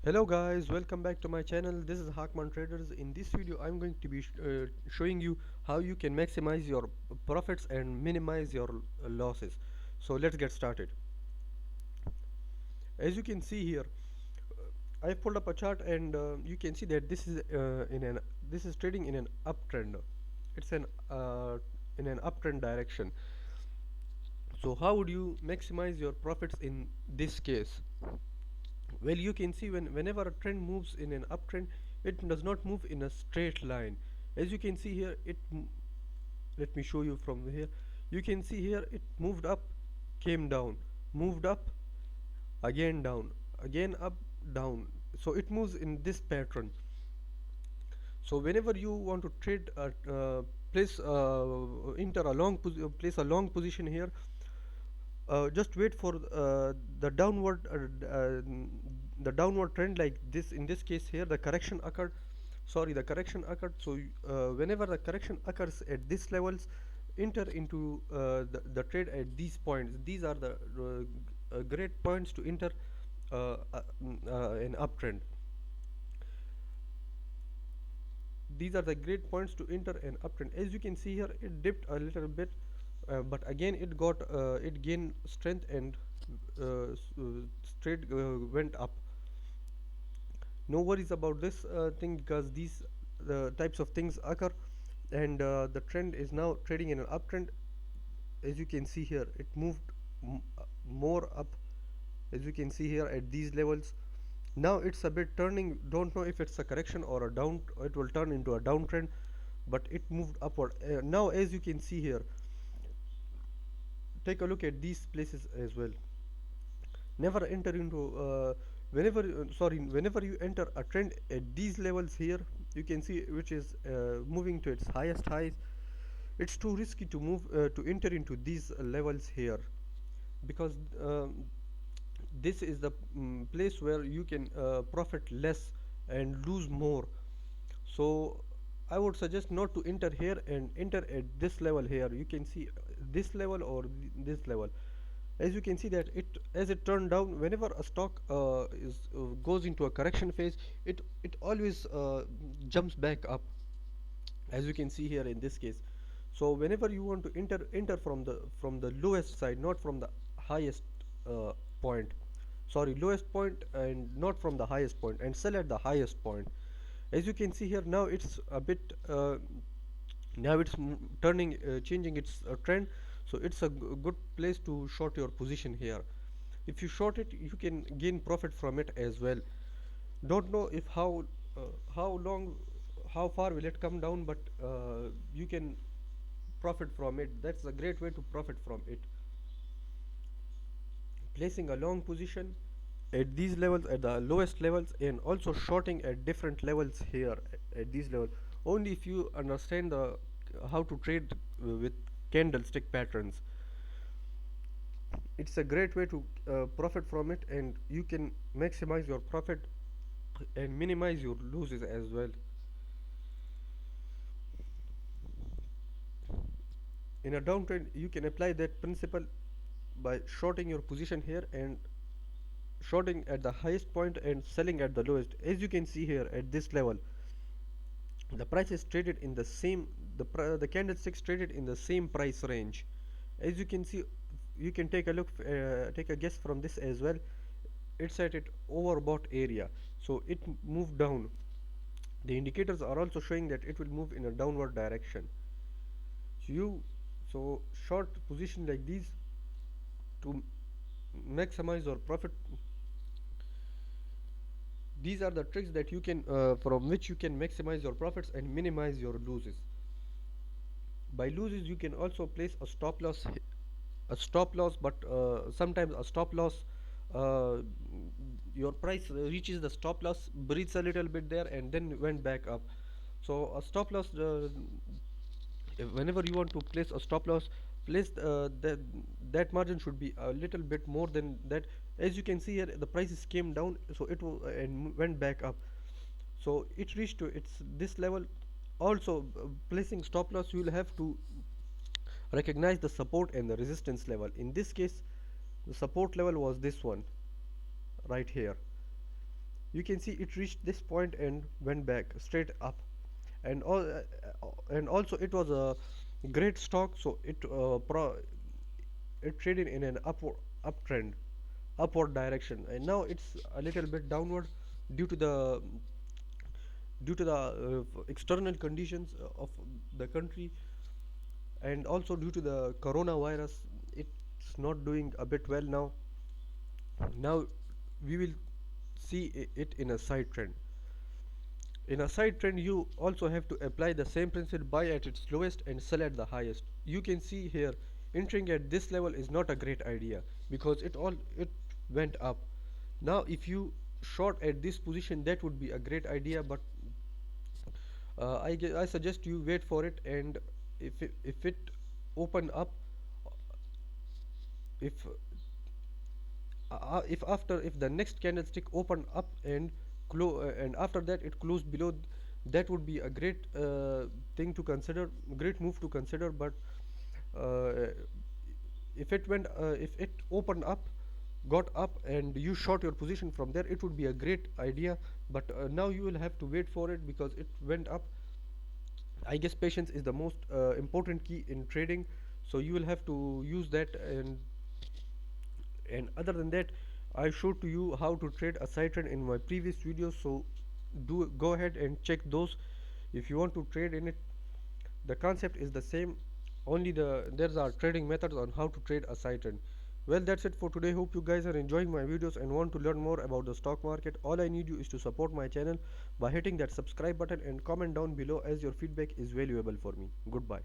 Hello guys, welcome back to my channel. This is Hakman Traders. In this video I'm going to be showing you how you can maximize your profits and minimize your losses. So let's get started. As you can see here, I've pulled up a chart and you can see that this is trading in an uptrend. It's an in an uptrend direction. So how would you maximize your profits in this case? Well, you can see whenever a trend moves in an uptrend, it does not move in a straight line. As you can see here, let me show you from here. You can see here it moved up, came down, moved up, again down, again up, down. So it moves in this pattern. So whenever you want to trade, place enter a place a long position here, just wait for the downward the downward trend like this. In this case here, the correction occurred. Sorry, the correction occurred. So whenever the correction occurs at these levels, enter into the trade at these points. These are the great points to enter an uptrend. These are the great points to enter an uptrend. As you can see here, it dipped a little bit, but again it gained strength and straight went up. No worries about this thing, because these types of things occur, and the trend is now trading in an uptrend. As you can see here, it moved more up, as you can see here at these levels. Now it's a bit turning. Don't know if it's a correction or a down. It will turn into a downtrend, but it moved upward. Now as you can see here, take a look at these places as well. Never enter into whenever you enter a trend at these levels here, you can see which is moving to its highest highs. It's too risky to move to enter into these levels here, because this is the place where you can profit less and lose more. So I would suggest not to enter here and enter at this level here. You can see this level or this level. As you can see that as it turned down, whenever a stock goes into a correction phase, it always jumps back up, as you can see here in this case. So whenever you want to enter from the lowest side, not from the highest point. Sorry, lowest point and not from the highest point, and sell at the highest point. As you can see here, now it's a bit now it's turning changing its trend. So it's a good place to short your position here. If you short it, you can gain profit from it as well. Don't know if how long, how far will it come down, but you can profit from it. That's a great way to profit from it. Placing a long position at these levels, at the lowest levels, and also shorting at different levels here at these levels. Only if you understand the how to trade with candlestick patterns, it's a great way to profit from it, and you can maximize your profit and minimize your losses as well. In a downtrend, you can apply that principle by shorting your position here and shorting at the highest point and selling at the lowest. As you can see here at this level, the price is traded in the same, the candlesticks traded in the same price range. As you can see, you can take a look, take a guess from this as well. It's at it overbought area, so it moved down. The indicators are also showing that it will move in a downward direction. So short position like these to maximize your profit. These are the tricks that you can from which you can maximize your profits and minimize your losses. By losses, you can also place a stop loss, but sometimes a stop loss, uh, your price reaches the stop loss, breathes a little bit there, and then went back up. So a stop loss, whenever you want to place a stop loss, place that margin should be a little bit more than that. As you can see here, the prices came down, so and went back up. So it reached to its this level. Also, placing stop loss, you will have to recognize the support and the resistance level. In this case, the support level was this one right here. You can see it reached this point and went back straight up, and and also it was a great stock, so it traded in an uptrend, upward direction, and now it's a little bit downward due to the external conditions of the country, and also due to the coronavirus. It's not doing a bit well now. Now we will see it in a side trend. In a side trend, you also have to apply the same principle: buy at its lowest and sell at the highest. You can see here, entering at this level is not a great idea because it went up. Now if you short at this position, that would be a great idea, but I suggest you wait for it, and if it open up, if if the next candlestick open up and and after that it closed below, that would be a great thing to consider, great move to consider. But uh, if it opened up, got up, and you short your position from there, it would be a great idea. But now you will have to wait for it because it went up. I guess patience is the most important key in trading, so you will have to use that. And other than that, I showed to you how to trade a side trend in my previous videos, so do go ahead and check those if you want to trade in it. The concept is the same, only there's are trading methods on how to trade a side trend. Well, that's it for today. Hope you guys are enjoying my videos and want to learn more about the stock market. All I need you is to support my channel by hitting that subscribe button and comment down below, as your feedback is valuable for me. Goodbye.